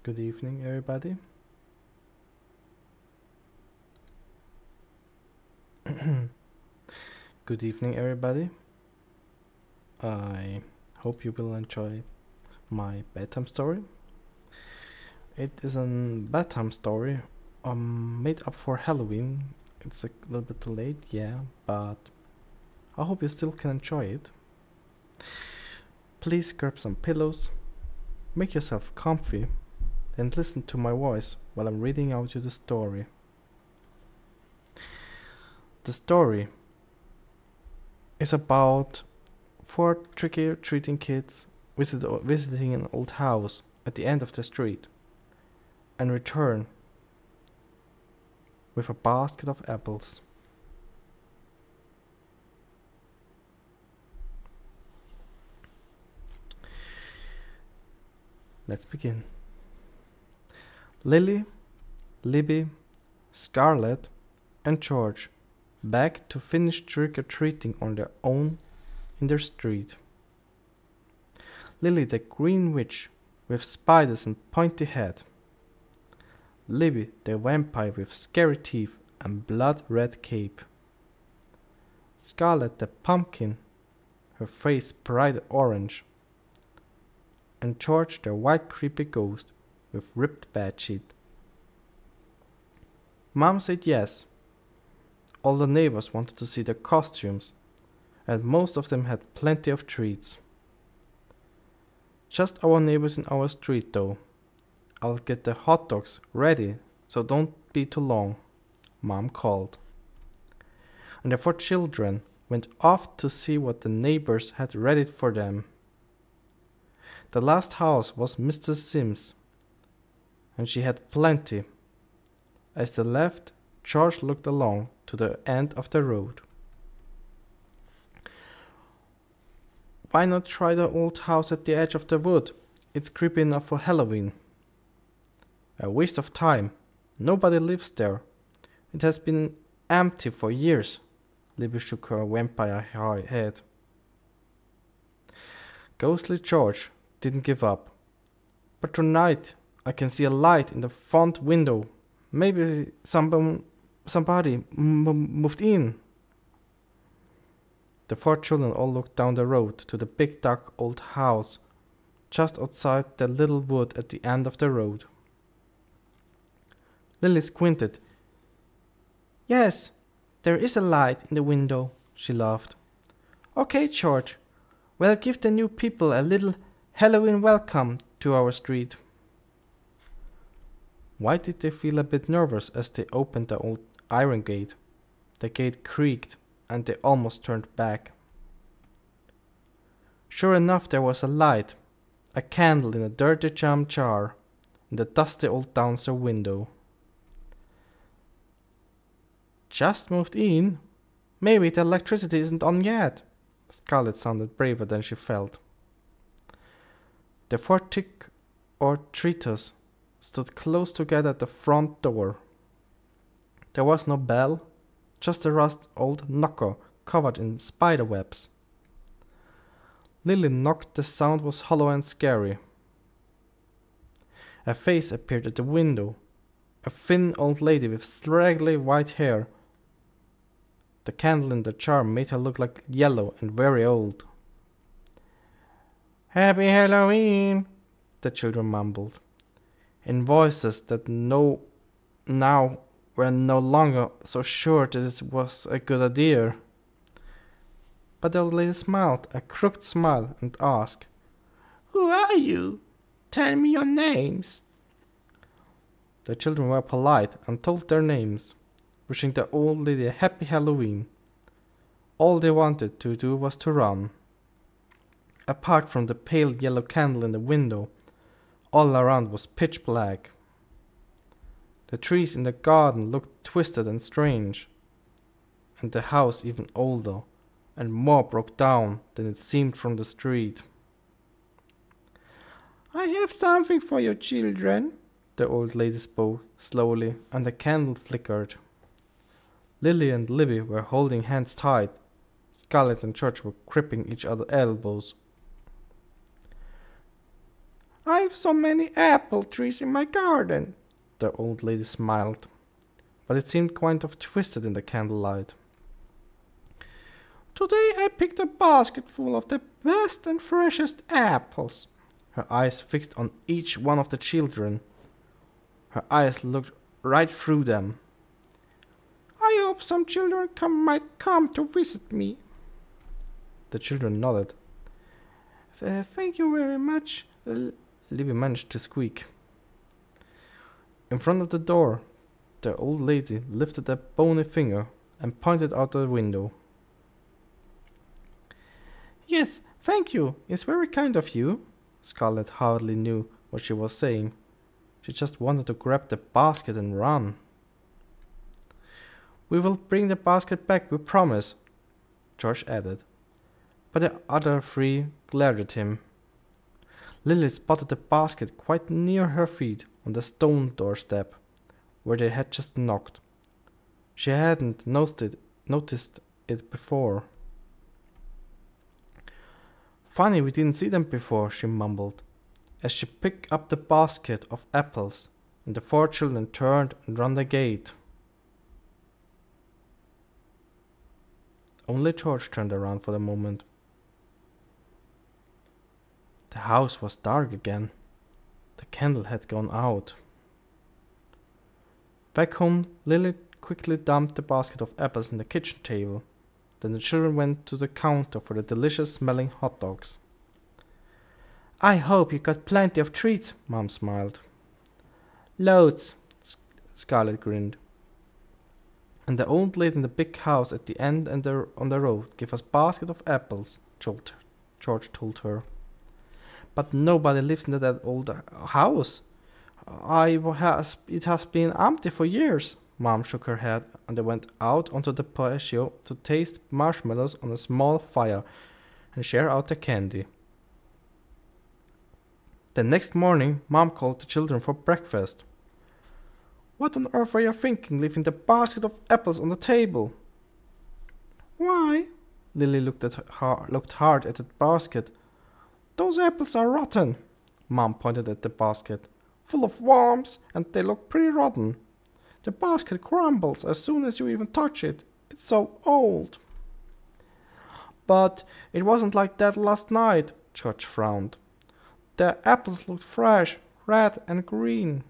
Good evening, everybody. Good evening, everybody. I hope you will enjoy my bedtime story. It is a bedtime story made up for Halloween. It's a little bit too late, yeah, but I hope you still can enjoy it. Please grab some pillows, make yourself comfy, and listen to my voice while I'm reading out you the story. The story is about four trick-or-treating kids visiting an old house at the end of the street and return with a basket of apples. Let's begin. Lily, Libby, Scarlett, and George back to finish trick-or-treating on their own in their street. Lily the green witch with spiders and pointy head. Libby the vampire with scary teeth and blood-red cape. Scarlett the pumpkin, her face bright orange. And George the white creepy ghost with ripped bedsheet. Mom said yes. All the neighbors wanted to see their costumes, and most of them had plenty of treats. Just our neighbors in our street though. I'll get the hot dogs ready, so don't be too long, Mom called. And the four children went off to see what the neighbors had ready for them. The last house was Mr. Sims, and she had plenty. As they left, George looked along to the end of the road. Why not try the old house at the edge of the wood? It's creepy enough for Halloween. A waste of time. Nobody lives there. It has been empty for years. Libby shook her vampire head. Ghostly George didn't give up. But tonight I can see a light in the front window. Maybe somebody moved in. The four children all looked down the road to the big dark old house just outside the little wood at the end of the road. Lily squinted. Yes, there is a light in the window, she laughed. Okay, George, we'll give the new people a little Halloween welcome to our street. Why did they feel a bit nervous as they opened the old iron gate? The gate creaked, and they almost turned back. Sure enough, there was a light, a candle in a dirty jam jar, in the dusty old downstairs window. Just moved in? Maybe the electricity isn't on yet. Scarlett sounded braver than she felt. The four trick-or-treaters stood close together at the front door. There was no bell, just a rust old knocker covered in spider webs. Lily knocked. The sound was hollow and scary. A face appeared at the window, a thin old lady with straggly white hair. The candle in the jar made her look like yellow and very old. Happy Halloween, the children mumbled, in voices that now were no longer so sure that it was a good idea. But the old lady smiled, a crooked smile, and asked, Who are you? Tell me your names. The children were polite and told their names, wishing the old lady a happy Halloween. All they wanted to do was to run. Apart from the pale yellow candle in the window, all around was pitch black. The trees in the garden looked twisted and strange, and the house even older and more broke down than it seemed from the street. I have something for you, children, the old lady spoke slowly, and the candle flickered. Lily and Libby were holding hands tight. Scarlett and George were gripping each other's elbows. I've so many apple trees in my garden. The old lady smiled, but it seemed kind of twisted in the candlelight. Today I picked a basket full of the best and freshest apples. Her eyes fixed on each one of the children. Her eyes looked right through them. I hope some children might come to visit me. The children nodded. Thank you very much, Libby managed to squeak. In front of the door, the old lady lifted a bony finger and pointed out the window. Yes, thank you. It's very kind of you. Scarlet hardly knew what she was saying. She just wanted to grab the basket and run. We will bring the basket back, we promise, George added. But the other three glared at him. Lily spotted the basket quite near her feet on the stone doorstep, where they had just knocked. She hadn't noticed it before. Funny we didn't see them before, she mumbled, as she picked up the basket of apples, and the four children turned and ran the gate. Only George turned around for a moment. The house was dark again. The candle had gone out. Back home, Lily quickly dumped the basket of apples on the kitchen table. Then the children went to the counter for the delicious-smelling hot dogs. I hope you got plenty of treats, Mom smiled. Loads, Scarlet grinned. And the old lady in the big house at the end and on the road gave us a basket of apples, George told her. But nobody lives in that old house. It has been empty for years. Mom shook her head, and they went out onto the patio to taste marshmallows on a small fire and share out the candy. The next morning, Mom called the children for breakfast. What on earth are you thinking, leaving the basket of apples on the table? Why? Lily looked hard at the basket. Those apples are rotten. Mom pointed at the basket. Full of worms, and they look pretty rotten. The basket crumbles as soon as you even touch it. It's so old. But it wasn't like that last night, George frowned. The apples looked fresh, red and green.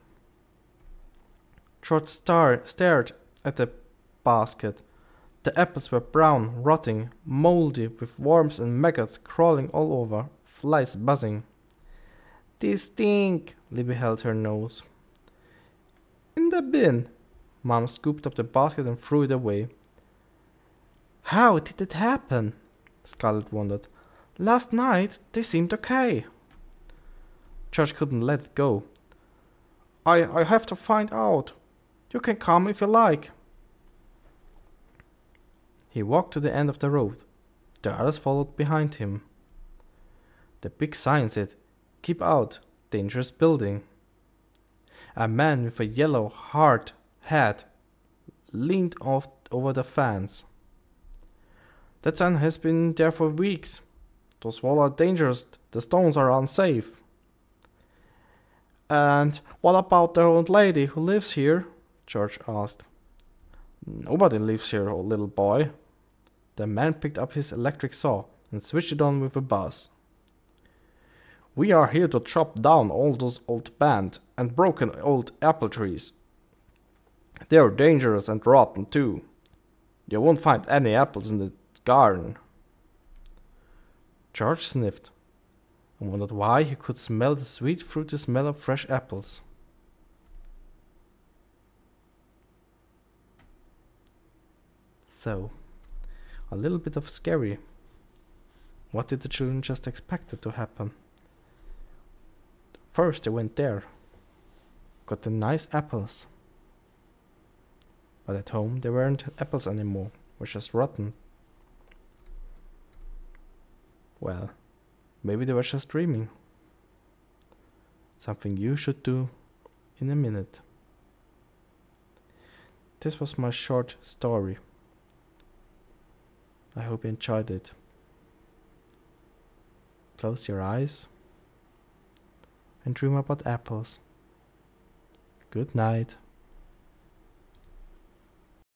George stared at the basket. The apples were brown, rotting, moldy, with worms and maggots crawling all over, flies buzzing. They stink, Libby held her nose. In the bin. Mom scooped up the basket and threw it away. How did it happen? Scarlet wondered. Last night they seemed okay. George couldn't let it go. I have to find out. You can come if you like. He walked to the end of the road. The others followed behind him. The big sign said, Keep out, dangerous building. A man with a yellow hard hat leaned off over the fence. That sign has been there for weeks. Those walls are dangerous, the stones are unsafe. And what about the old lady who lives here? George asked. Nobody lives here, old little boy. The man picked up his electric saw and switched it on with a buzz. We are here to chop down all those old bent and broken old apple trees. They are dangerous and rotten too. You won't find any apples in the garden. George sniffed and wondered why he could smell the sweet fruity smell of fresh apples. So, a little bit of scary. What did the children just expect to happen? First they went there, got the nice apples. But at home they weren't apples anymore, were just rotten. Well, maybe they were just dreaming. Something you should do in a minute. This was my short story. I hope you enjoyed it. Close your eyes and dream about apples. Good night.